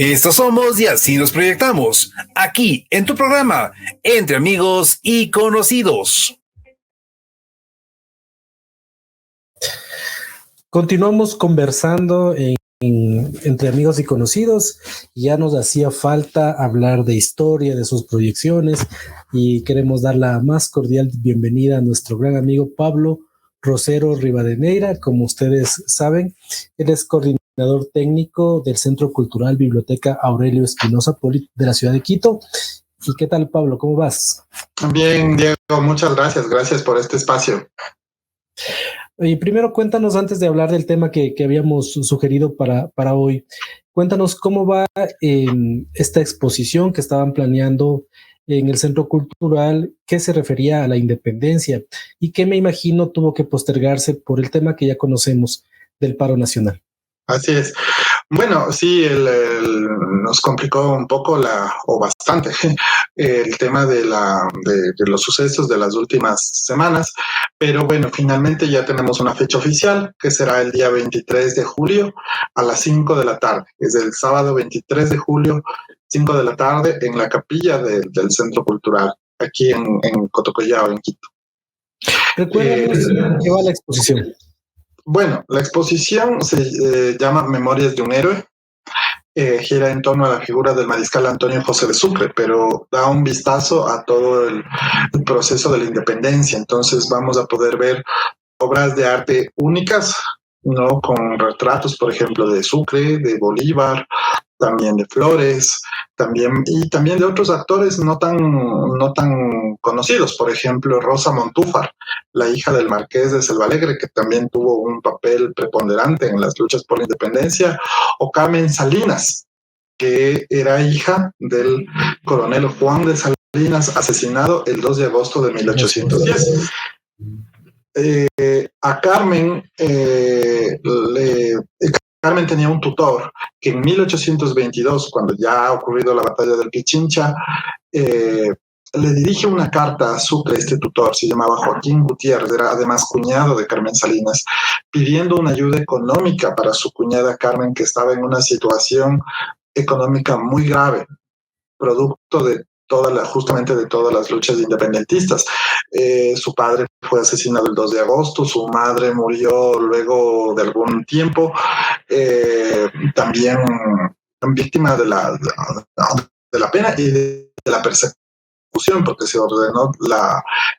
Estos somos y así nos proyectamos, aquí en tu programa, Entre Amigos y Conocidos. Continuamos conversando entre amigos y conocidos. Ya nos hacía falta hablar de historia, de sus proyecciones, y queremos dar la más cordial bienvenida a nuestro gran amigo Pablo Rosero Rivadeneira. Como ustedes saben, él es coordinador técnico del Centro Cultural Biblioteca Aurelio Espinosa Poli de la ciudad de Quito. ¿Y qué tal, Pablo? ¿Cómo vas? Bien, Diego, muchas gracias. Gracias por este espacio. Y primero cuéntanos, antes de hablar del tema que habíamos sugerido para hoy, cuéntanos cómo va esta exposición que estaban planeando en el Centro Cultural, que se refería a la independencia y que me imagino tuvo que postergarse por el tema que ya conocemos del paro nacional. Así es. Bueno, sí, nos complicó un poco o bastante el tema de los sucesos de las últimas semanas, pero bueno, finalmente ya tenemos una fecha oficial que será el día 23 de julio a las 5 de la tarde. Es el sábado 23 de julio, 5 de la tarde, en la capilla del Centro Cultural, aquí en Cotocollao, en Quito. Recuérdanos qué va la exposición. Bueno, la exposición se llama Memorias de un héroe. Gira en torno a la figura del mariscal Antonio José de Sucre, pero da un vistazo a todo el proceso de la independencia. Entonces vamos a poder ver obras de arte únicas, ¿no? Con retratos, por ejemplo, de Sucre, de Bolívar, también de Flores, también de otros actores no tan conocidos, por ejemplo, Rosa Montúfar, la hija del marqués de Selvalegre, que también tuvo un papel preponderante en las luchas por la independencia, o Carmen Salinas, que era hija del coronel Juan de Salinas, asesinado el 2 de agosto de 1810. A Carmen Carmen tenía un tutor que en 1822, cuando ya ha ocurrido la batalla del Pichincha, le dirige una carta a Sucre. Este tutor se llamaba Joaquín Gutiérrez, era además cuñado de Carmen Salinas, pidiendo una ayuda económica para su cuñada Carmen, que estaba en una situación económica muy grave, producto de justamente de todas las luchas independentistas. Su padre fue asesinado el 2 de agosto, su madre murió luego de algún tiempo, también víctima de la pena y de la persecución, porque se ordenó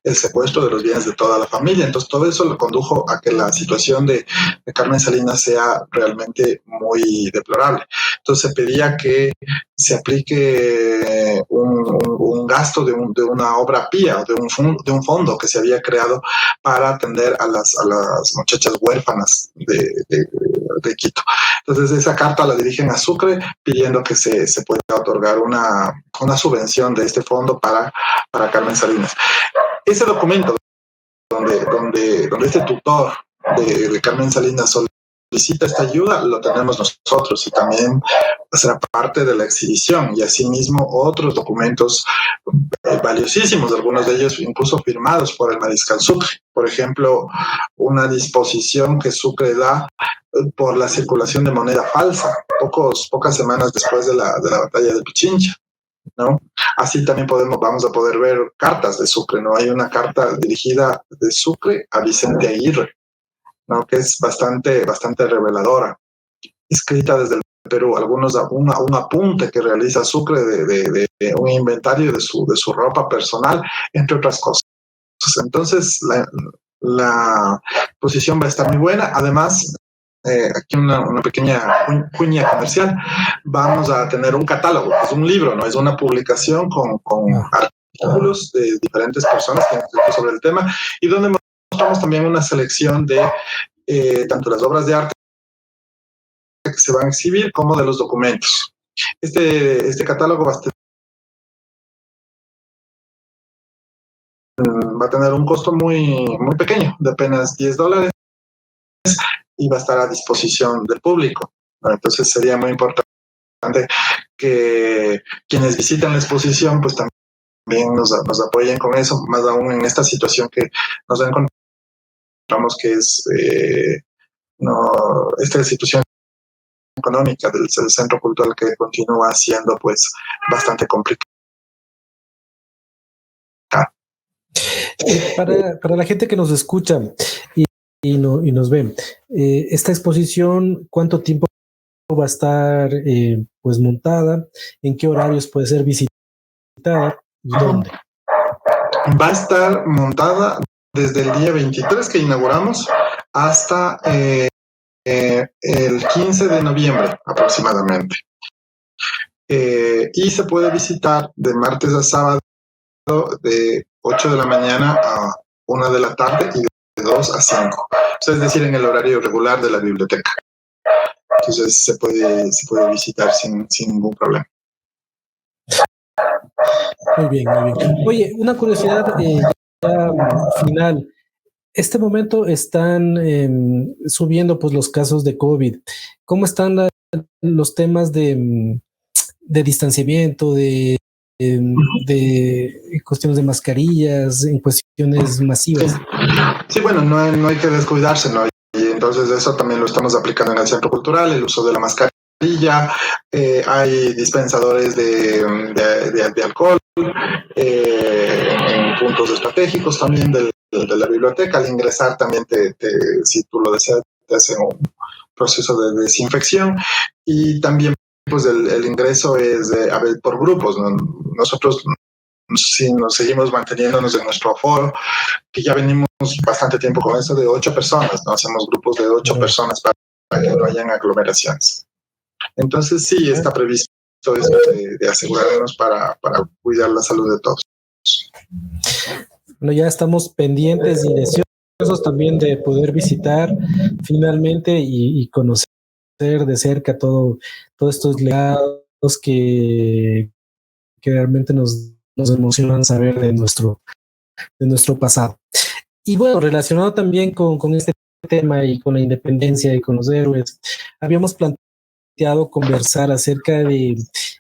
el secuestro de los bienes de toda la familia. Entonces todo eso le condujo a que la situación de Carmen Salinas sea realmente muy deplorable. Entonces se pedía que se aplique un gasto de una obra pía, de un fondo que se había creado para atender a las muchachas huérfanas de Quito. Entonces esa carta la dirigen a Sucre pidiendo que se pueda otorgar una subvención de este fondo para Carmen Salinas. Ese documento donde este tutor de Carmen Salinas solicita esta ayuda, lo tenemos nosotros y también será parte de la exhibición, y asimismo otros documentos valiosísimos, algunos de ellos incluso firmados por el mariscal Sucre. Por ejemplo, una disposición que Sucre da por la circulación de moneda falsa, pocas semanas después de la batalla de Pichincha, ¿no? Así también vamos a poder ver cartas de Sucre, ¿no? Hay una carta dirigida de Sucre a Vicente Aguirre, ¿no? Que es bastante reveladora, escrita desde el Perú, un apunte que realiza Sucre de un inventario de su ropa personal, entre otras cosas. Entonces, la exposición va a estar muy buena. Además, aquí una pequeña cuña comercial, vamos a tener un catálogo, es un libro, no es una publicación con artículos de diferentes personas que han escrito sobre el tema, y donde mostramos también una selección de tanto las obras de arte que se van a exhibir como de los documentos. Este catálogo va a tener un costo muy pequeño, de apenas $10, y va a estar a disposición del público. Entonces sería muy importante que quienes visitan la exposición pues también nos apoyen con eso, más aún en esta situación que nos encontramos, que es esta situación económica del centro cultural, que continúa siendo pues bastante complicada. Para la gente que nos escucha y nos ve, esta exposición, ¿cuánto tiempo va a estar pues montada? ¿En qué horarios puede ser visitada? ¿Y dónde? Va a estar montada desde el día 23 que inauguramos hasta el 15 de noviembre aproximadamente. Y se puede visitar de martes a sábado de 8 de la mañana a 1 de la tarde y de 2 a 5. O sea, es decir, en el horario regular de la biblioteca. Entonces se puede visitar sin ningún problema. Muy bien, muy bien. Oye, una curiosidad ya final. Este momento están subiendo pues los casos de COVID. ¿Cómo están los temas de distanciamiento, de cuestiones de mascarillas, en cuestiones masivas? Sí, bueno, no hay que descuidarse, ¿no? Y entonces eso también lo estamos aplicando en el centro cultural, el uso de la mascarilla, hay dispensadores de alcohol, en puntos estratégicos también de la biblioteca. Al ingresar también, si tú lo deseas, te hacen un proceso de desinfección, y también pues el ingreso es por grupos, ¿no? Nosotros si nos seguimos manteniéndonos en nuestro aforo, que ya venimos bastante tiempo con eso de 8 personas, ¿no? Hacemos grupos de 8 personas para que no hayan aglomeraciones. Entonces sí está previsto esto de asegurarnos para cuidar la salud de todos. Bueno, ya estamos pendientes y deseosos también de poder visitar finalmente y conocer de cerca todos estos legados que realmente nos emocionan saber de nuestro pasado. Y bueno, relacionado también con este tema y con la independencia y con los héroes, habíamos planteado conversar acerca de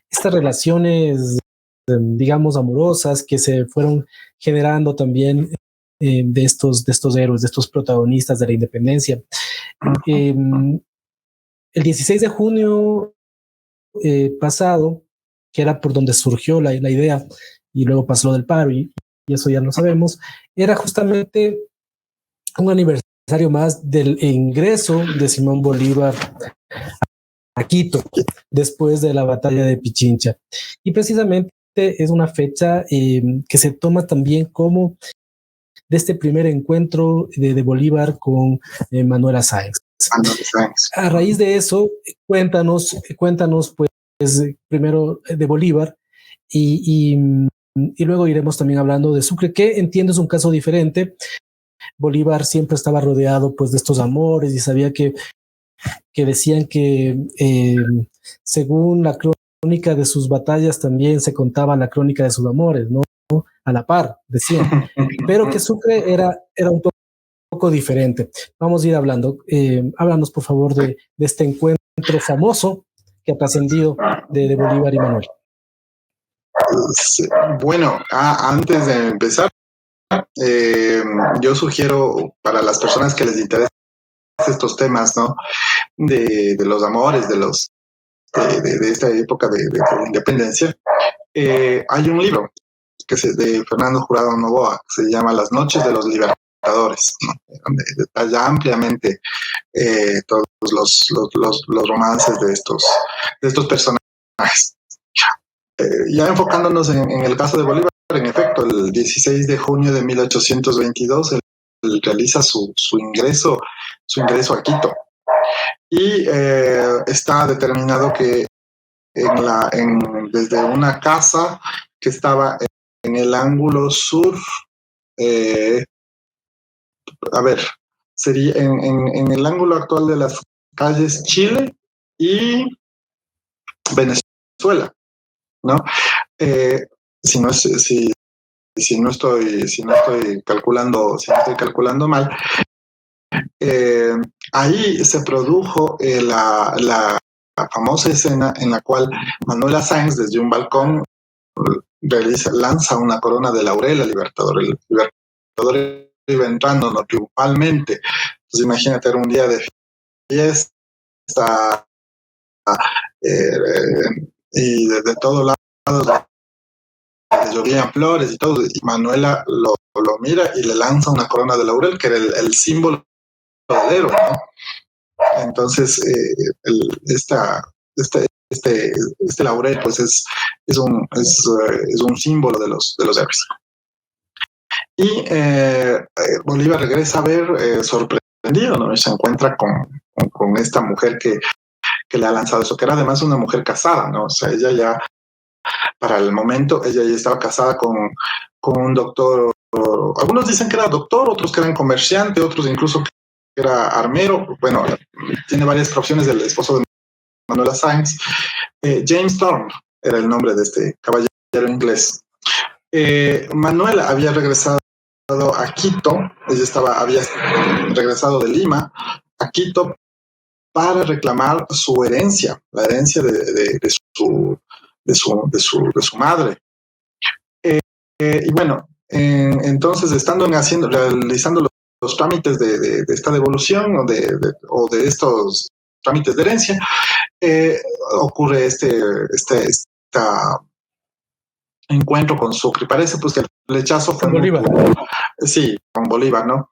estas relaciones, digamos, amorosas que se fueron generando también de estos héroes, de estos protagonistas de la independencia. El 16 de junio pasado, que era por donde surgió la idea, y luego pasó lo del paro, y eso ya lo sabemos, era justamente un aniversario más del ingreso de Simón Bolívar a Quito, después de la batalla de Pichincha. Y precisamente es una fecha que se toma también como de este primer encuentro de Bolívar con Manuela Sáenz. A raíz de eso, cuéntanos pues primero de Bolívar y luego iremos también hablando de Sucre, que entiendo es un caso diferente. Bolívar siempre estaba rodeado pues de estos amores y sabía que decían que según la crónica de sus batallas también se contaba la crónica de sus amores, ¿no? A la par, decían. Pero que Sucre era un poco diferente. Vamos a ir hablando. Háblanos, por favor, de este encuentro famoso que ha trascendido de Bolívar y Manuel. Bueno, antes de empezar, yo sugiero para las personas que les interesan estos temas, ¿no? De los amores, de esta época de la independencia, hay un libro que es de Fernando Jurado Novoa, que se llama Las noches de los libertadores, ¿no? Donde detalla ampliamente todos los romances de estos personajes. Ya enfocándonos en el caso de Bolívar, en efecto, el 16 de junio de 1822, él realiza su ingreso a Quito. Y está determinado que desde una casa que estaba en el ángulo sur, sería en el ángulo actual de las calles Chile y Venezuela, ¿no? Si no estoy calculando mal, ahí se produjo la famosa escena en la cual Manuela Sáenz, desde un balcón, lanza una corona de laurel al Libertador. El Libertador iba entrando, ¿no?, triunfalmente. Entonces imagínate, era un día de fiesta, y de todos lados le llovían flores y todo, y Manuela lo mira y le lanza una corona de laurel, que era el símbolo verdadero, ¿no? Entonces, este laurel, pues es un símbolo de los héroes. Y Bolívar regresa a ver sorprendido, ¿no? Y se encuentra con esta mujer que le ha lanzado eso, que era además una mujer casada, ¿no? O sea, ella ya, para el momento, ella ya estaba casada con un doctor. Algunos dicen que era doctor, otros que eran comerciante, otros incluso que era armero. Bueno, tiene varias profesiones del esposo de Manuela Sáenz. James Thorne era el nombre de este caballero inglés. Manuela había regresado a Quito, ella había regresado de Lima a Quito para reclamar su herencia, la herencia de su madre. Y bueno, entonces realizando los trámites de esta devolución o de estos trámites de herencia, ocurre este encuentro con Sucre. Parece pues que el flechazo fue Bolívar. Sí, con Bolívar, ¿no?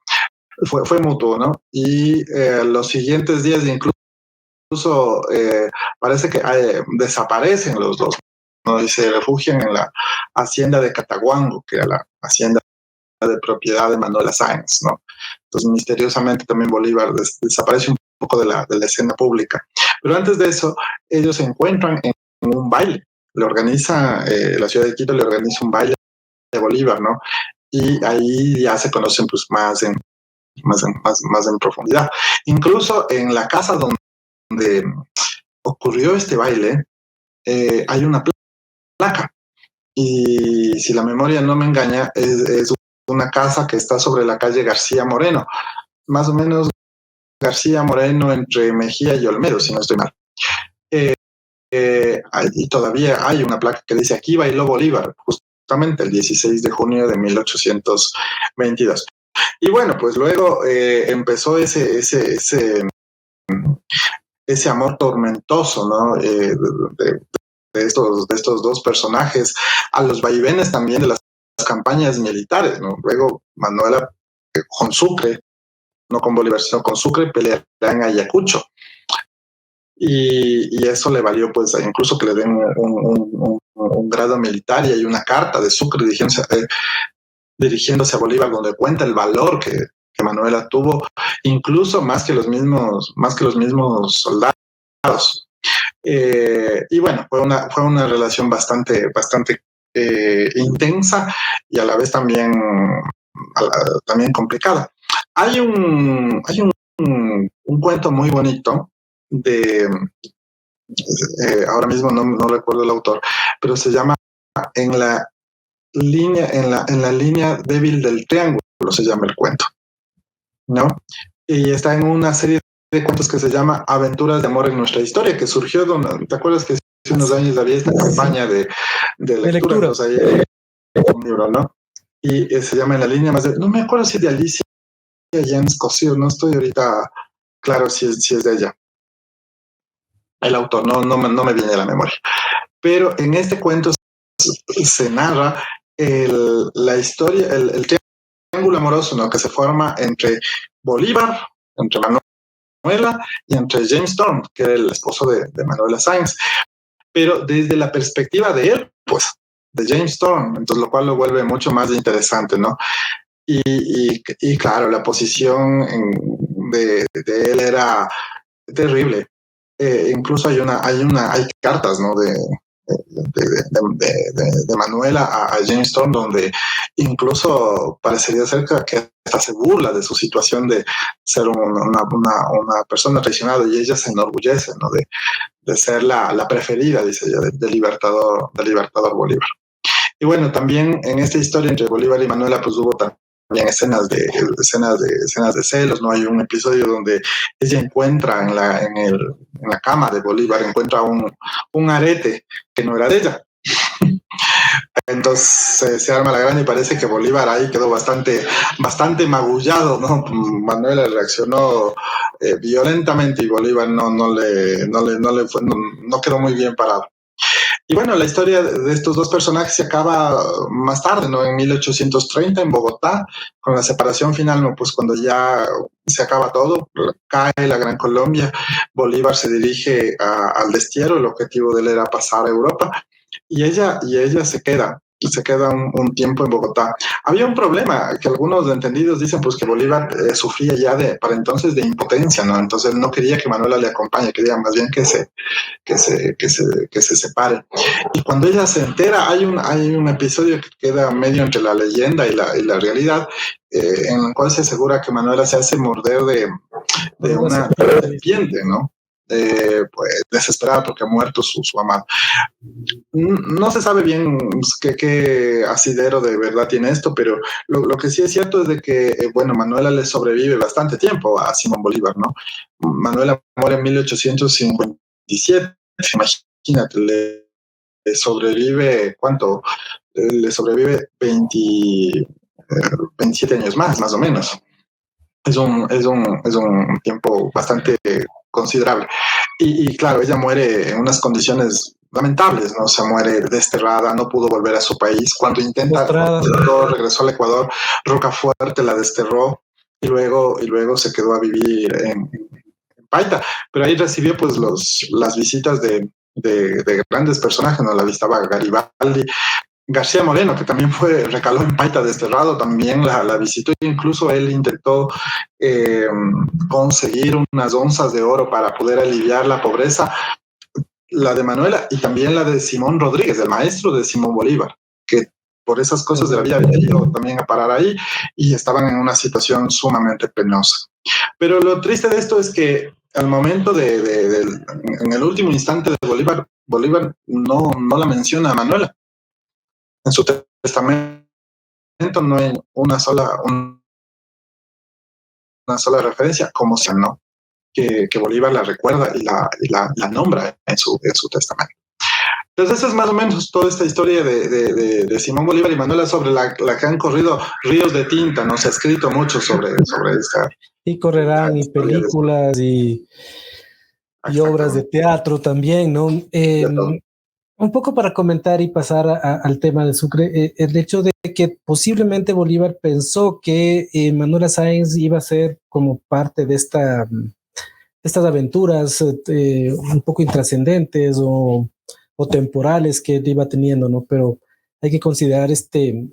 Fue mutuo, ¿no? Y los siguientes días incluso parece que desaparecen los dos, ¿no? Y se refugian en la hacienda de Cataguango, que era la hacienda de propiedad de Manuela Sáenz, ¿no? Entonces, misteriosamente también Bolívar desaparece un poco de la escena pública. Pero antes de eso, ellos se encuentran en un baile. La ciudad de Quito le organiza un baile de Bolívar, ¿no? Y ahí ya se conocen pues más en profundidad. Incluso en la casa donde ocurrió este baile, hay una placa. Y si la memoria no me engaña, es una casa que está sobre la calle García Moreno, más o menos García Moreno entre Mejía y Olmedo, si no estoy mal. Y todavía hay una placa que dice: aquí bailó Bolívar, justamente el 16 de junio de 1822. Y bueno, pues luego empezó ese amor tormentoso, ¿no? De estos dos personajes, a los vaivenes también de las campañas militares, ¿no? Luego Manuela con Sucre, no con Bolívar, sino con Sucre, peleará en Ayacucho. Y eso le valió, pues, incluso que le den un grado militar, y hay una carta de Sucre dirigiéndose a Bolívar, donde cuenta el valor que Manuela tuvo, incluso más que los mismos soldados. Y bueno, fue una relación bastante intensa y a la vez también complicada. Hay un cuento muy bonito ahora mismo no recuerdo el autor, pero se llama En la línea débil del triángulo, se llama el cuento, ¿no? Y está en una serie de cuentos que se llama Aventuras de amor en nuestra historia, que surgió ¿te acuerdas que hace unos años había esta campaña de lectura? Entonces, ahí un libro, ¿no? Y se llama En la línea más no me acuerdo si es de Alicia Jens Cosío, no estoy ahorita claro si es de ella. El autor, no me viene a la memoria. Pero en este cuento se narra la historia, el triángulo amoroso, ¿no?, que se forma entre Bolívar, entre Manuela y entre James Thorne, que era el esposo de Manuela Sáenz, pero desde la perspectiva de él, pues, de James Thorne, entonces lo cual lo vuelve mucho más interesante, ¿no? Y claro, la posición de él era terrible. Incluso hay cartas, ¿no?, de Manuela a James Thorne, donde incluso parecería ser que hasta se burla de su situación de ser una persona traicionada, y ella se enorgullece, ¿no?, de ser la preferida, dice ella, del libertador Bolívar. Y bueno, también en esta historia entre Bolívar y Manuela, pues hubo también escenas de celos, ¿no? Hay un episodio donde ella encuentra en la cama de Bolívar, encuentra un arete que no era de ella. Entonces se arma la gran y parece que Bolívar ahí quedó bastante magullado, ¿no? Manuela reaccionó violentamente y Bolívar no quedó muy bien parado. Y bueno, la historia de estos dos personajes se acaba más tarde, ¿no? En 1830 en Bogotá, con la separación final, ¿no? Pues cuando ya se acaba todo, cae la Gran Colombia, Bolívar se dirige al destierro, el objetivo de él era pasar a Europa, y ella se queda un tiempo en Bogotá. Había un problema que algunos entendidos dicen pues que Bolívar sufría ya para entonces de impotencia, ¿no? Entonces no quería que Manuela le acompañe, quería más bien que se separe. Y cuando ella se entera, hay un episodio que queda medio entre la leyenda y la realidad, en el cual se asegura que Manuela se hace morder de una serpiente, ¿no? Pues desesperada porque ha muerto su amado. No se sabe bien qué asidero de verdad tiene esto, pero lo que sí es cierto es de que, bueno, Manuela le sobrevive bastante tiempo a Simón Bolívar, ¿no? Manuela muere en 1857, imagínate, le sobrevive, ¿cuánto? Le sobrevive 27 años más o menos. Es un tiempo bastante considerable. Y claro, ella muere en unas condiciones lamentables, ¿no? Se muere desterrada, no pudo volver a su país. Cuando regresó al Ecuador, Rocafuerte la desterró y luego se quedó a vivir en Paita. Pero ahí recibió pues las visitas de grandes personajes, ¿no? La visitaba Garibaldi, García Moreno, que también recaló en Paita desterrado, también la visitó. Incluso él intentó conseguir unas onzas de oro para poder aliviar la pobreza, la de Manuela y también la de Simón Rodríguez, el maestro de Simón Bolívar, que por esas cosas de la vida había ido también a parar ahí y estaban en una situación sumamente penosa. Pero lo triste de esto es que al momento en el último instante de Bolívar no la menciona a Manuela. En su testamento no hay una sola referencia, como se no, que Bolívar la recuerda y la nombra en su testamento. Entonces, esa es más o menos toda esta historia de Simón Bolívar y Manuela, sobre la que han corrido ríos de tinta, ¿no? Se ha escrito mucho sobre esta. Y correrán y películas y obras de teatro también, ¿no? Un poco para comentar y pasar al tema de Sucre, el hecho de que posiblemente Bolívar pensó que Manuela Sáenz iba a ser como parte de estas aventuras un poco intrascendentes o temporales que él iba teniendo, ¿no? Pero hay que considerar este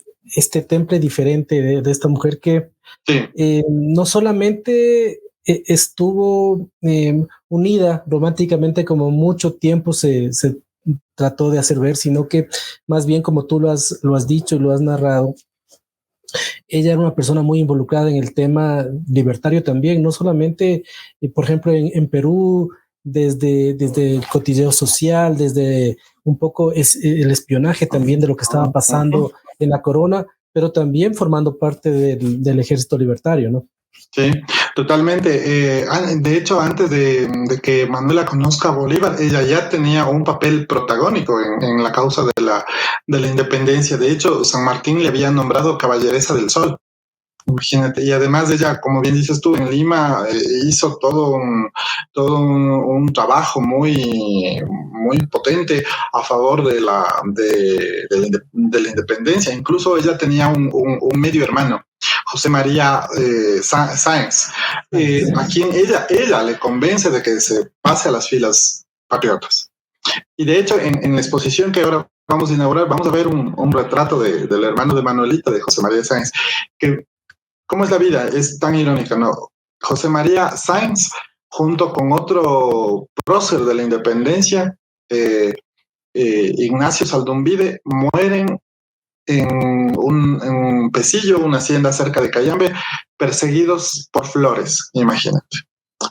temple diferente de esta mujer que sí. No solamente estuvo unida románticamente como mucho tiempo se trató de hacer ver, sino que más bien, como tú lo has dicho y lo has narrado, ella era una persona muy involucrada en el tema libertario también, no solamente, por ejemplo, en Perú, desde el cotilleo social, desde un poco el espionaje también de lo que estaba pasando en la corona, pero también formando parte del ejército libertario, ¿no? Sí, totalmente. De hecho, antes de que Manuela conozca a Bolívar, ella ya tenía un papel protagónico en la causa de la independencia. De hecho, San Martín le había nombrado Caballeresa del Sol. Imagínate, y además ella, como bien dices tú, en Lima hizo todo un trabajo muy potente a favor de la independencia. Incluso ella tenía un medio hermano, José María Sáenz, a quien ella le convence de que se pase a las filas patriotas. Y de hecho, en la exposición que ahora vamos a inaugurar, vamos a ver un retrato del hermano de Manuelita, de José María Sáenz, que ¿cómo es la vida? Es tan irónica, ¿no? José María Sáenz, junto con otro prócer de la independencia, Ignacio Saldumbide, mueren en un Pesillo, una hacienda cerca de Cayambe, perseguidos por Flores, imagínate.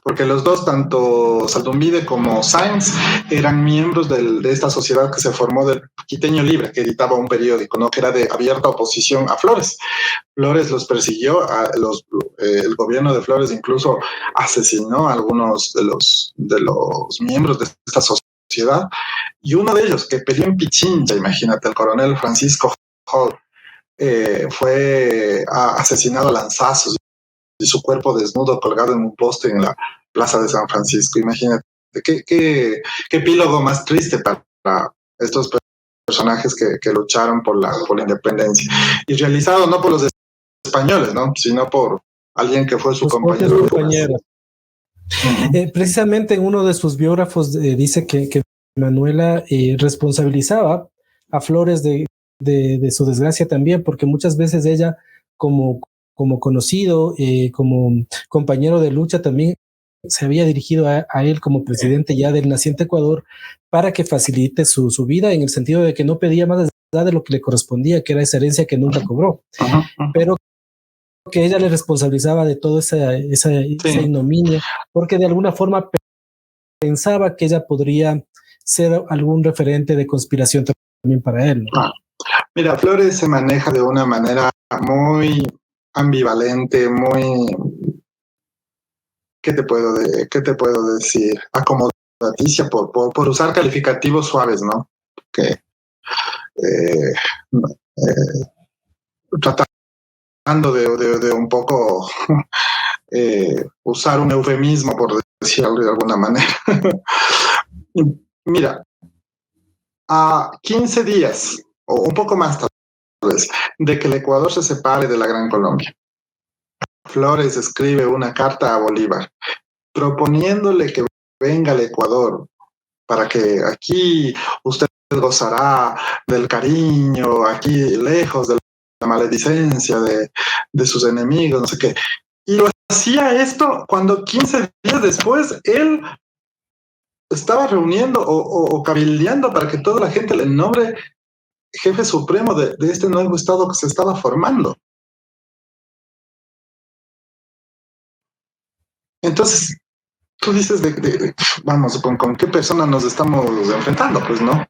Porque los dos, tanto Saldumbide como Sáenz, eran miembros de esta sociedad que se formó del Quiteño Libre, que editaba un periódico, ¿no? Que era de abierta oposición a Flores. Flores los persiguió, el gobierno de Flores incluso asesinó a algunos de los miembros de esta sociedad. sociedad, y uno de ellos que peleó en Pichincha, imagínate, el coronel Francisco Hall, fue asesinado a lanzazos y su cuerpo desnudo colgado en un poste en la plaza de San Francisco. Imagínate, qué epílogo más triste para estos personajes que lucharon por la independencia, y realizado no por los españoles, ¿no?, sino por alguien que fue su compañero. Precisamente en uno de sus biógrafos dice que Manuela responsabilizaba a Flores de su desgracia también, porque muchas veces ella, como conocido, como compañero de lucha, también se había dirigido a él como presidente ya del naciente Ecuador para que facilite su vida, en el sentido de que no pedía más allá de lo que le correspondía, que era esa herencia que nunca cobró, pero que ella le responsabilizaba de toda esa ignominia, porque de alguna forma pensaba que ella podría ser algún referente de conspiración también para él, ¿no? Mira, Flores se maneja de una manera muy ambivalente, muy, ¿qué te puedo decir? Acomodaticia, por usar calificativos suaves, ¿no? Que tratando de un poco usar un eufemismo, por decirlo de alguna manera. Mira, a 15 días, o un poco más tal vez, de que el Ecuador se separe de la Gran Colombia, Flores escribe una carta a Bolívar proponiéndole que venga al Ecuador para que aquí usted gozará del cariño, aquí lejos de la maledicencia de sus enemigos, no sé qué. Y lo hacía esto cuando 15 días después él estaba reuniendo o cabildeando para que toda la gente le nombre jefe supremo de este nuevo estado que se estaba formando. Entonces, tú dices, vamos, ¿con qué persona nos estamos enfrentando? Pues no.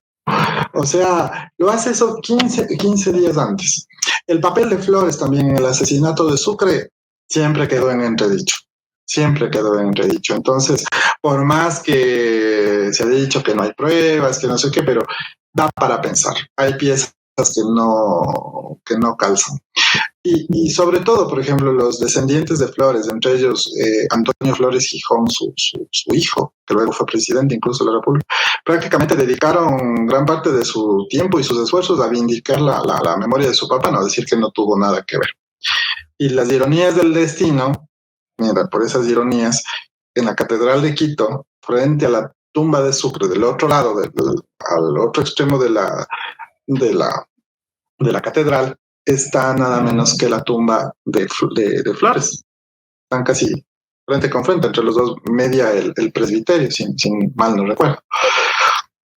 O sea, lo hace eso 15 días antes. El papel de Flores también en el asesinato de Sucre siempre quedó en entredicho. Siempre quedó en entredicho. Entonces, por más que se ha dicho que no hay pruebas, que no sé qué, pero da para pensar. Hay piezas que no calzan. Y sobre todo, por ejemplo, los descendientes de Flores, entre ellos Antonio Flores Gijón, su hijo, que luego fue presidente incluso de la República, prácticamente dedicaron gran parte de su tiempo y sus esfuerzos a vindicar la memoria de su papá, no decir que no tuvo nada que ver. Y las ironías del destino, mira, por esas ironías, en la Catedral de Quito, frente a la tumba de Sucre, del otro lado, al otro extremo de la catedral, está nada menos que la tumba de Flores. Están casi frente con frente, entre los dos media el presbiterio, sin mal no recuerdo.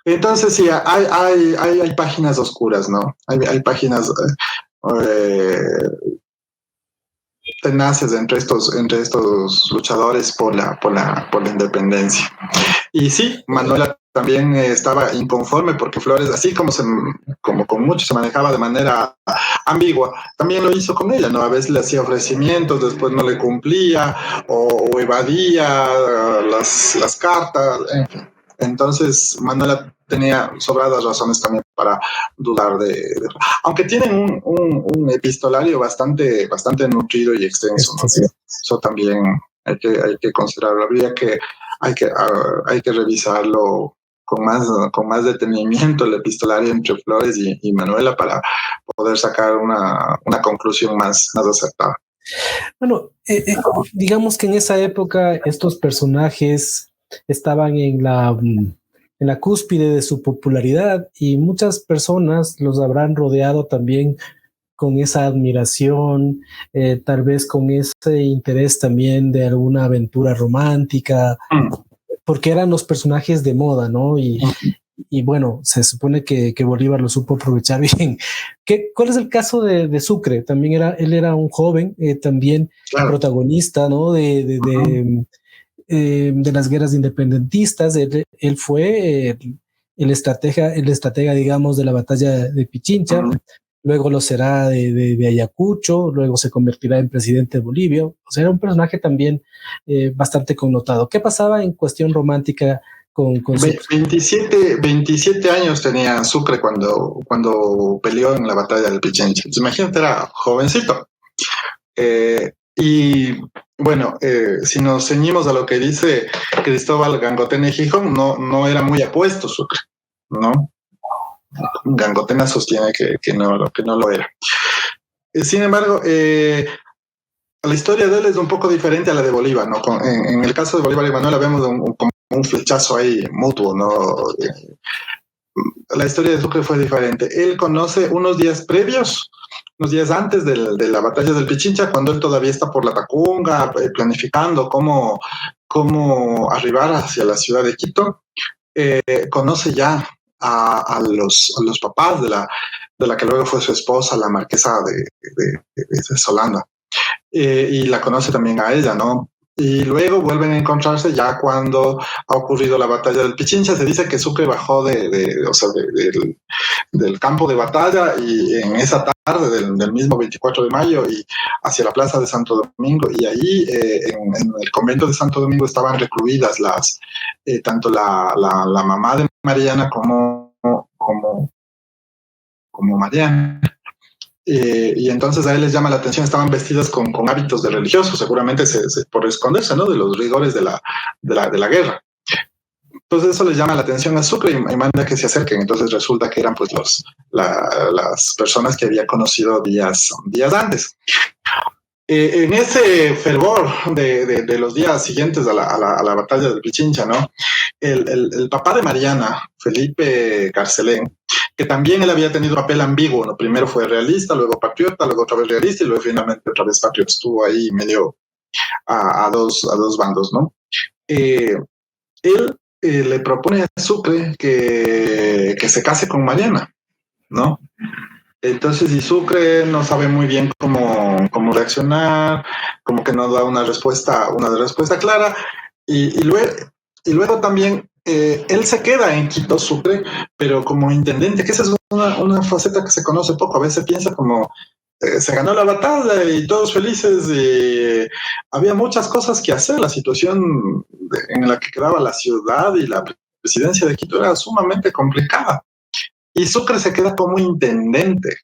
Entonces sí, hay páginas oscuras, ¿no? Hay páginas tenaces entre estos luchadores por la independencia. Y sí, Manuela también estaba inconforme porque Flores, así como con muchos se manejaba de manera ambigua, también lo hizo con ella, ¿no? A veces le hacía ofrecimientos, después no le cumplía o evadía las cartas, en fin. Entonces Manuela tenía sobradas razones también para dudar aunque tienen un epistolario bastante nutrido y extenso, ¿no? Sí. Eso también hay que considerarlo. Hay que revisarlo con más detenimiento, el epistolario entre Flores y Manuela, para poder sacar una conclusión más acertada. Bueno, digamos que en esa época estos personajes estaban en la cúspide de su popularidad y muchas personas los habrán rodeado también con esa admiración, tal vez con ese interés también de alguna aventura romántica, porque eran los personajes de moda, ¿no? Y bueno, se supone que Bolívar lo supo aprovechar bien. ¿Cuál es el caso de Sucre? También él era un joven, también claro, protagonista, ¿no? De las guerras independentistas. Él fue el estratega, digamos, de la batalla de Pichincha. Luego lo será de Ayacucho, luego se convertirá en presidente de Bolivia. O sea, era un personaje también bastante connotado. ¿Qué pasaba en cuestión romántica con Sucre. 27 años tenía Sucre cuando peleó en la batalla del Pichincha. Entonces, imagínate, era jovencito. Y bueno, si nos ceñimos a lo que dice Cristóbal Gangotena y Gijón, no era muy apuesto Sucre, ¿no? Gangotena sostiene que no lo era. Sin embargo, la historia de él es un poco diferente a la de Bolívar, ¿no? En el caso de Bolívar y Manuel vemos como un flechazo ahí mutuo, ¿no? La historia de Sucre fue diferente. Él conoce unos días antes de la batalla del Pichincha, cuando él todavía está por la Tacunga, planificando cómo arribar hacia la ciudad de Quito, conoce ya a los papás de la que luego fue su esposa, la marquesa de Solanda. Y la conoce también a ella, ¿no? Y luego vuelven a encontrarse ya cuando ha ocurrido la batalla del Pichincha. Se dice que Sucre bajó del campo de batalla y en esa tarde del mismo 24 de mayo y hacia la plaza de Santo Domingo. Y ahí en el convento de Santo Domingo estaban recluidas tanto la mamá de Mariana como Mariana. Y entonces a él les llama la atención, estaban vestidas con hábitos de religiosos, seguramente por esconderse, ¿no? De los rigores de la guerra. Entonces eso les llama la atención a Sucre y manda que se acerquen. Entonces resulta que eran pues las personas que había conocido días antes. En ese fervor de los días siguientes a la batalla del Pichincha, ¿no? El papá de Mariana, Felipe Carcelén, que también él había tenido papel ambiguo, ¿no? Primero fue realista, luego patriota, luego otra vez realista y luego finalmente otra vez patriota. Estuvo ahí medio a dos bandos, ¿no? Él le propone a Sucre que se case con Mariana, ¿no? Entonces, y Sucre no sabe muy bien cómo reaccionar, como que no da una respuesta clara, y luego también él se queda en Quito, Sucre, pero como intendente, que esa es una faceta que se conoce poco. A veces piensa como se ganó la batalla y todos felices, y había muchas cosas que hacer. La situación en la que quedaba la ciudad y la presidencia de Quito era sumamente complicada. Y Sucre se queda como intendente.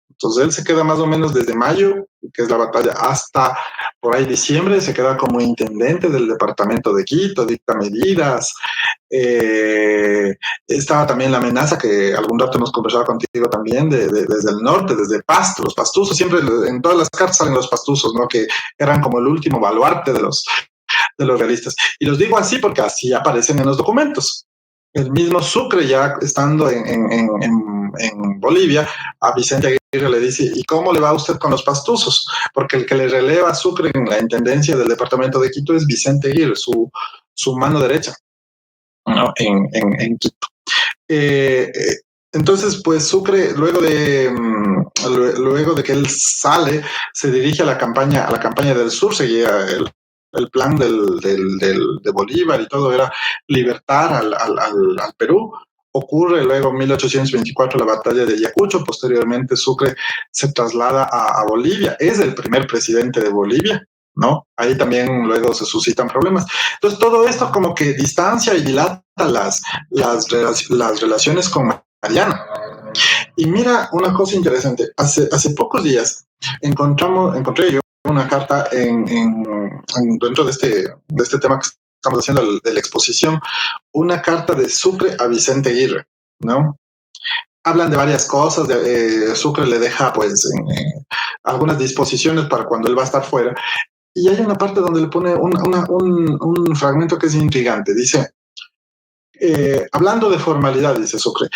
Entonces él se queda más o menos desde mayo, que es la batalla, hasta por ahí diciembre, se queda como intendente del departamento de Quito, dicta medidas. Estaba también la amenaza que algún rato hemos conversado contigo también desde el norte, desde Pasto, los pastuzos, siempre en todas las cartas salen los pastuzos, ¿no? Que eran como el último baluarte de los realistas. Y los digo así porque así aparecen en los documentos. El mismo Sucre, ya estando en Bolivia, a Vicente Aguirre le dice: ¿y cómo le va a usted con los pastuzos? Porque el que le releva a Sucre en la intendencia del departamento de Quito es Vicente Aguirre, su mano derecha, ¿no? En Quito. Entonces, pues Sucre, luego de que él sale, se dirige a la campaña del sur. Seguía el plan de Bolívar y todo era libertar al Perú. Ocurre luego en 1824 la batalla de Ayacucho. Posteriormente Sucre se traslada a Bolivia, es el primer presidente de Bolivia, ¿no? Ahí también luego se suscitan problemas. Entonces todo esto como que distancia y dilata las relaciones con Mariana. Y mira una cosa interesante, hace pocos días encontré yo una carta dentro de este tema que estamos haciendo, de la exposición, una carta de Sucre a Vicente Aguirre, ¿no? Hablan de varias cosas. Sucre le deja pues algunas disposiciones para cuando él va a estar fuera, y hay una parte donde le pone un fragmento que es intrigante. Dice, hablando de formalidad, dice Sucre: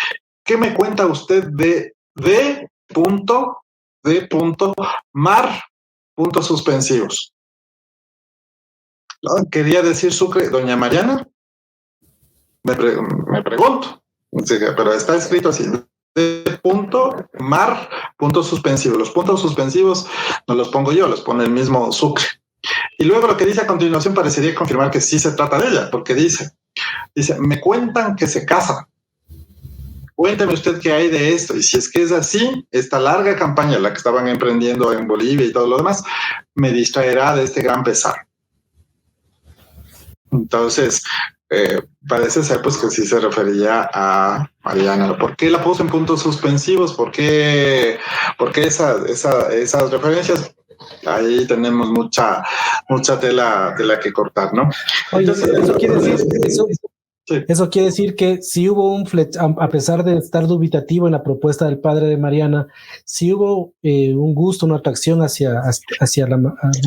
¿qué me cuenta usted de mar puntos suspensivos? ¿No? Quería decir Sucre, doña Mariana, me pregunto, pero está escrito así: mar puntos suspensivos. Los puntos suspensivos no los pongo yo, los pone el mismo Sucre. Y luego lo que dice a continuación parecería confirmar que sí se trata de ella, porque dice, me cuentan que se casa. Cuénteme usted qué hay de esto. Y si es que es así, esta larga campaña, la que estaban emprendiendo en Bolivia y todo lo demás, me distraerá de este gran pesar. Entonces, parece ser pues que sí se refería a Mariana. ¿Por qué la puso en puntos suspensivos? ¿Por qué esas referencias? Ahí tenemos mucha tela que cortar, ¿no? Oye, Entonces, eso quiere decir, sí. eso quiere decir que si hubo a pesar de estar dubitativo en la propuesta del padre de Mariana, si hubo un gusto, una atracción hacia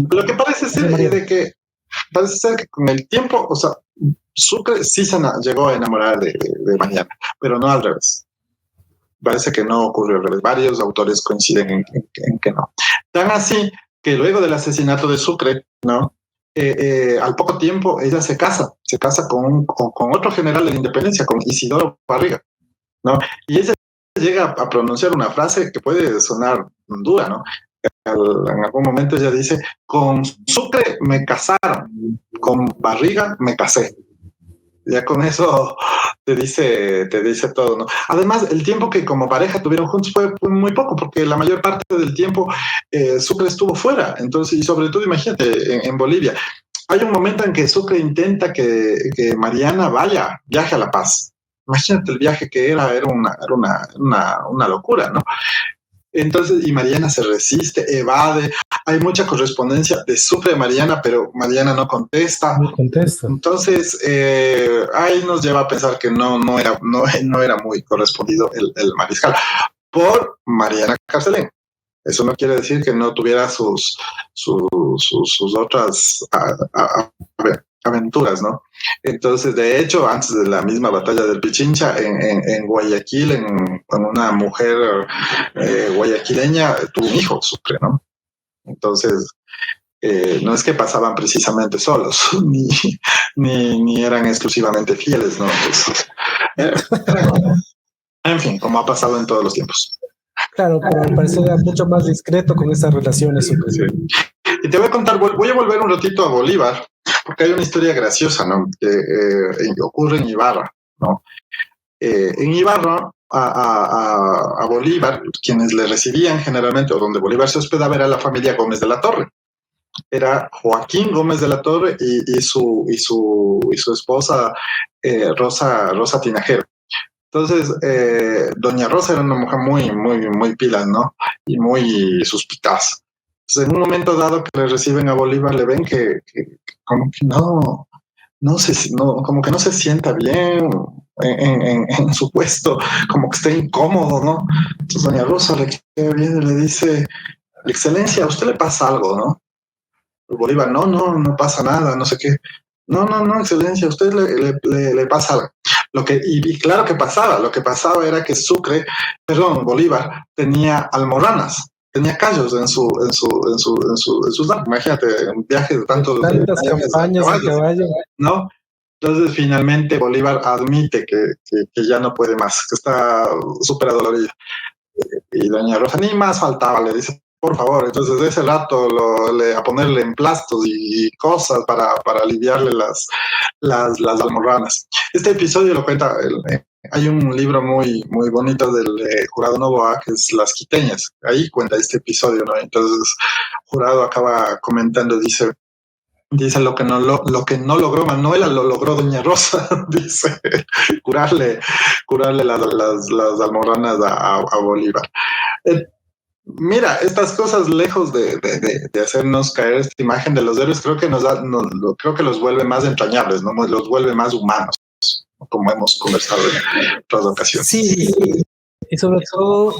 Lo que parece ser es de que con el tiempo, o sea, Sucre sí llegó a enamorar de Mariana, pero no al revés. Parece que no ocurrió al revés. Varios autores coinciden en que no. Tan así que luego del asesinato de Sucre, ¿no? Al poco tiempo ella se casa con otro general de la independencia, con Isidoro Barriga, ¿no? Y ella llega a pronunciar una frase que puede sonar dura, ¿no? En algún momento ella dice, con Sucre me casaron, con Barriga me casé. Ya con eso te dice todo, ¿no? Además, el tiempo que como pareja tuvieron juntos fue muy poco, porque la mayor parte del tiempo Sucre estuvo fuera. Entonces, y sobre todo, imagínate, en Bolivia, hay un momento en que Sucre intenta que Mariana viaje a La Paz. Imagínate el viaje que era una locura, ¿no? Entonces, y Mariana se resiste, evade, hay mucha correspondencia de Sucre de Mariana, pero Mariana no contesta. No contesta. Entonces, ahí nos lleva a pensar que no era muy correspondido el mariscal por Mariana Carcelén. Eso no quiere decir que no tuviera sus otras aventuras, ¿no? Entonces, de hecho, antes de la misma batalla del Pichincha, en Guayaquil, con una mujer guayaquileña, tuvo un hijo, Sucre, ¿no? Entonces, no es que pasaban precisamente solos, ni eran exclusivamente fieles, ¿no? Entonces, en fin, como ha pasado en todos los tiempos. Claro, pero me parece mucho más discreto con estas relaciones. Sí. Y te voy a contar, voy a volver un ratito a Bolívar, porque hay una historia graciosa, ¿no? Que ocurre en Ibarra, ¿no? En Ibarra, a Bolívar, quienes le recibían generalmente, o donde Bolívar se hospedaba, era la familia Gómez de la Torre. Era Joaquín Gómez de la Torre y su esposa Rosa Tinajero. Entonces, doña Rosa era una mujer muy pilas, ¿no? Y muy suspicaz. Entonces, en un momento dado que le reciben a Bolívar, le ven que como que como que no se sienta bien en su puesto, como que está incómodo, ¿no? Entonces, doña Rosa le queda bien y le dice, Excelencia, ¿a usted le pasa algo, no? Bolívar, no pasa nada, no sé qué. No, Excelencia, a usted le pasa algo. Y claro que pasaba, lo que pasaba era que Bolívar tenía almorranas, tenía callos en sus lados. Imagínate, un viaje de tantas campañas a caballo, ¿no? Entonces finalmente Bolívar admite que ya no puede más, que está súper adolorido. Y doña Rosa ni más faltaba, le dice, por favor. Entonces de ese rato a ponerle emplastos y cosas para aliviarle las almorranas. Este episodio lo cuenta, hay un libro muy bonito del Jurado Novoa, que es Las Quiteñas. Ahí cuenta este episodio, ¿no? Entonces Jurado acaba comentando, dice lo que no logró Manuela, lo logró doña Rosa, dice, curarle las almorranas a Bolívar. Mira, estas cosas, lejos de hacernos caer esta imagen de los héroes, creo que creo que los vuelve más entrañables, ¿no? Los vuelve más humanos, como hemos conversado en otras ocasiones. Sí, y sobre todo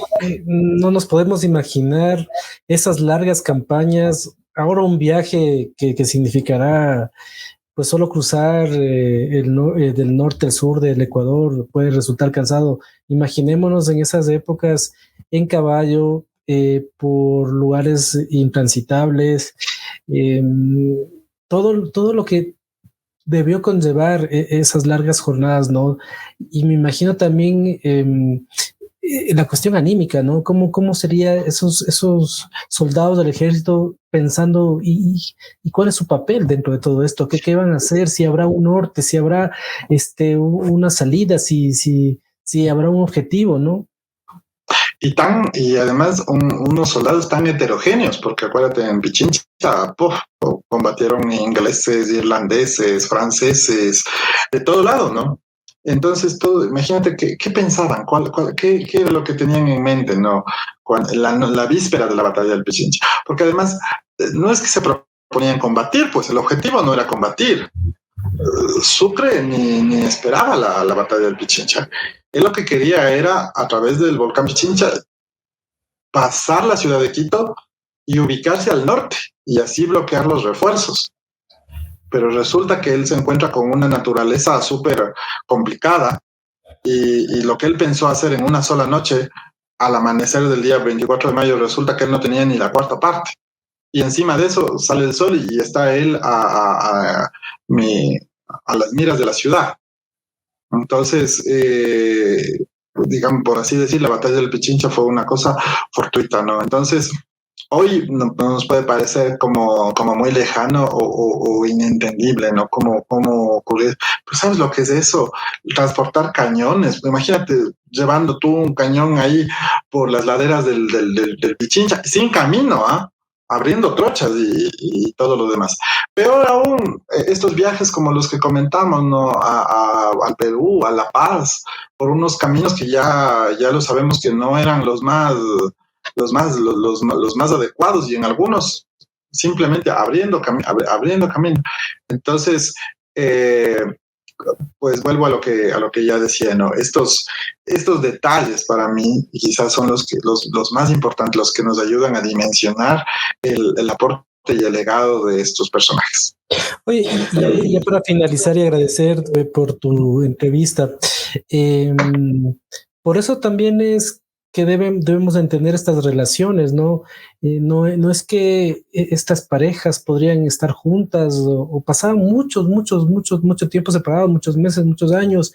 no nos podemos imaginar esas largas campañas. Ahora un viaje que significará pues solo cruzar del norte al sur del Ecuador puede resultar cansado. Imaginémonos en esas épocas en caballo, por lugares intransitables, todo lo que debió conllevar esas largas jornadas, ¿no? Y me imagino también la cuestión anímica, ¿no? ¿Cómo sería esos soldados del ejército pensando y cuál es su papel dentro de todo esto? ¿Qué van a hacer? Si habrá un norte, si habrá una salida, si habrá un objetivo, ¿no? y además unos soldados tan heterogéneos, porque acuérdate, en Pichincha, combatieron ingleses, irlandeses, franceses, de todo lado, ¿no? Entonces, todo, imagínate qué pensaban, qué era lo que tenían en mente, ¿no? La víspera de la batalla del Pichincha. Porque además, no es que se proponían combatir, pues el objetivo no era combatir. Sucre ni esperaba la batalla del Pichincha. Él lo que quería era, a través del volcán Pichincha, pasar la ciudad de Quito y ubicarse al norte y así bloquear los refuerzos. Pero resulta que él se encuentra con una naturaleza súper complicada y lo que él pensó hacer en una sola noche, al amanecer del día 24 de mayo, resulta que él no tenía ni la cuarta parte. Y encima de eso sale el sol y está él a las miras de la ciudad. Entonces, digamos, por así decir, la batalla del Pichincha fue una cosa fortuita, ¿no? Entonces, hoy no nos puede parecer como muy lejano o inentendible, ¿no? Cómo ocurrir. Pues, ¿sabes lo que es eso? Transportar cañones. Imagínate llevando tú un cañón ahí por las laderas del Pichincha, sin camino, ¿ah? Abriendo trochas y todo lo demás. Peor aún, estos viajes como los que comentamos, ¿no? Al Perú, a La Paz, por unos caminos que ya lo sabemos que no eran los más adecuados y en algunos simplemente abriendo camino. Entonces, pues vuelvo a lo que ya decía, ¿no? Estos detalles para mí quizás son los más importantes, los que nos ayudan a dimensionar el aporte y el legado de estos personajes. Oye, y ya para finalizar y agradecer por tu entrevista, por eso también es que debemos entender estas relaciones, ¿no? No es que estas parejas podrían estar juntas o pasar mucho tiempo separados, muchos meses, muchos años,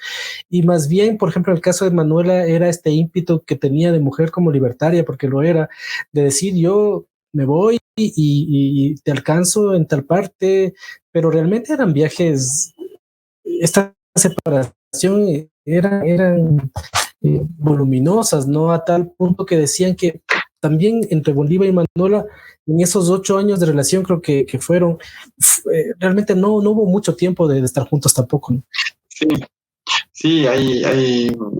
y más bien, por ejemplo, el caso de Manuela era este ímpetu que tenía de mujer como libertaria, porque lo era, de decir yo me voy y te alcanzo en tal parte, pero realmente eran viajes, esta separación eran voluminosas, ¿no? A tal punto que decían que también entre Bolívar y Manuela, en esos 8 años de relación creo que fueron, realmente no hubo mucho tiempo de estar juntos tampoco, ¿no? Sí. Sí,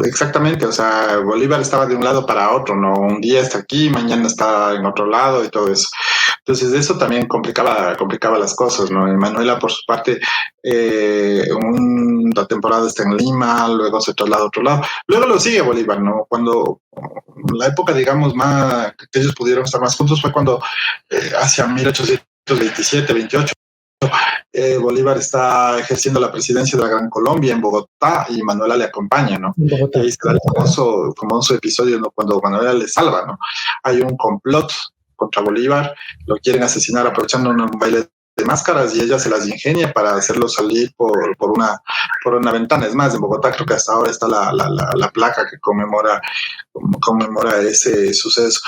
exactamente, o sea, Bolívar estaba de un lado para otro, ¿no? Un día está aquí, mañana está en otro lado y todo eso. Entonces eso también complicaba las cosas, ¿no? Y Manuela, por su parte, una temporada está en Lima, luego se traslada a otro lado. Luego lo sigue Bolívar, ¿no? Cuando la época, digamos, más que ellos pudieron estar más juntos fue cuando hacia 1827, 28, Bolívar está ejerciendo la presidencia de la Gran Colombia en Bogotá y Manuela le acompaña, ¿no? Y ahí se da el famoso episodio, ¿no? Cuando Manuela le salva, ¿no? Hay un complot contra Bolívar, lo quieren asesinar aprovechando un baile de máscaras y ella se las ingenia para hacerlo salir por una ventana. Es más, en Bogotá creo que hasta ahora está la placa que conmemora ese suceso.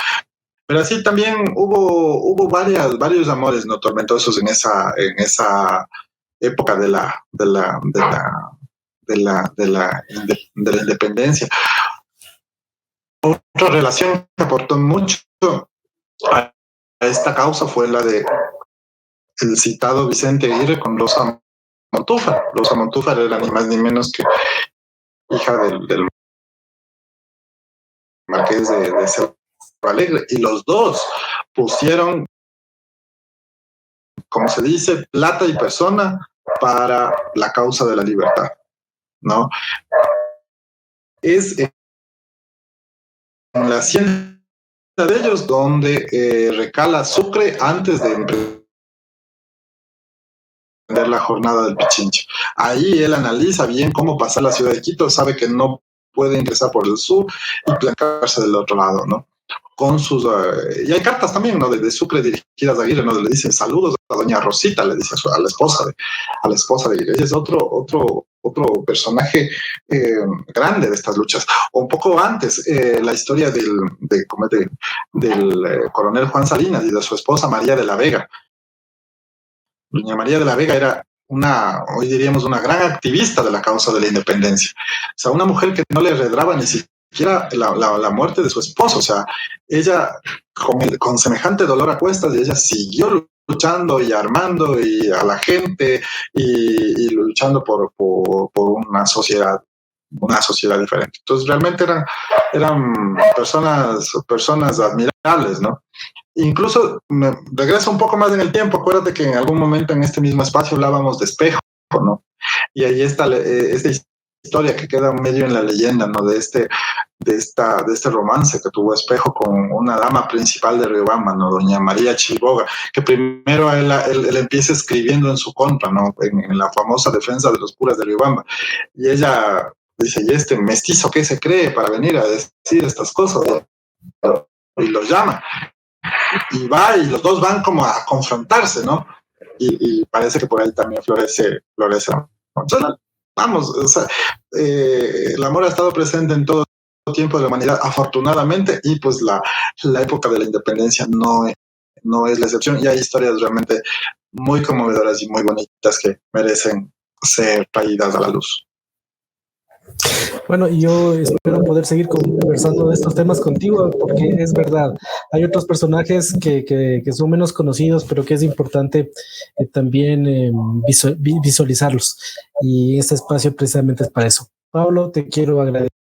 Pero así también hubo varios amores no tormentosos en esa época de la independencia. Otra relación que aportó mucho a esta causa fue la de el citado Vicente Aguirre con Rosa Montúfar. Rosa Montúfar era ni más ni menos que hija del marqués de Cerro Alegre, y los dos pusieron, como se dice, plata y persona para la causa de la libertad, ¿no? Es en la hacienda de ellos donde recala Sucre antes de emprender la jornada del Pichincha. Ahí él analiza bien cómo pasar la ciudad de Quito, sabe que no puede ingresar por el sur y plantarse del otro lado, ¿no? Con sus y hay cartas también, ¿no? De Sucre dirigidas a Aguirre, ¿no? Le dicen saludos a doña Rosita, le dice a la esposa de Aguirre. Ese es otro personaje grande de estas luchas. O un poco antes, la historia del coronel Juan Salinas y de su esposa María de la Vega. Doña María de la Vega era hoy diríamos, una gran activista de la causa de la independencia. O sea, una mujer que no le arredraba ni siquiera siquiera la muerte de su esposo. O sea, ella con semejante dolor a cuestas, ella siguió luchando y armando y a la gente y luchando por una sociedad diferente. Entonces realmente eran personas admirables, ¿no? Incluso me regreso un poco más en el tiempo. Acuérdate que en algún momento en este mismo espacio hablábamos de Espejo, ¿no? Y ahí está esta historia que queda medio en la leyenda, ¿no? De este romance que tuvo Espejo con una dama principal de Riobamba, ¿no? Doña María Chiboga, que primero él empieza escribiendo en su contra, ¿no? En la famosa defensa de los curas de Riobamba. Y ella dice, ¿y este mestizo qué se cree para venir a decir estas cosas? Y los llama. Y los dos van como a confrontarse, ¿no? Y parece que por ahí también florece. Vamos, o sea, el amor ha estado presente en todo tiempo de la humanidad, afortunadamente, y pues la época de la independencia no es la excepción, y hay historias realmente muy conmovedoras y muy bonitas que merecen ser traídas a la luz. Bueno, yo espero poder seguir conversando de estos temas contigo, porque es verdad, hay otros personajes que son menos conocidos, pero que es importante también visualizarlos. Y este espacio precisamente es para eso. Pablo, te quiero agradecer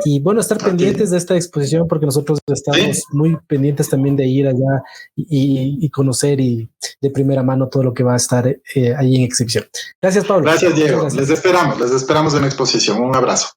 y bueno, estar pendientes de esta exposición, porque nosotros estamos muy pendientes también de ir allá y conocer y de primera mano todo lo que va a estar ahí en exhibición. Gracias, Pablo. Gracias, Diego. Les esperamos en la exposición. Un abrazo.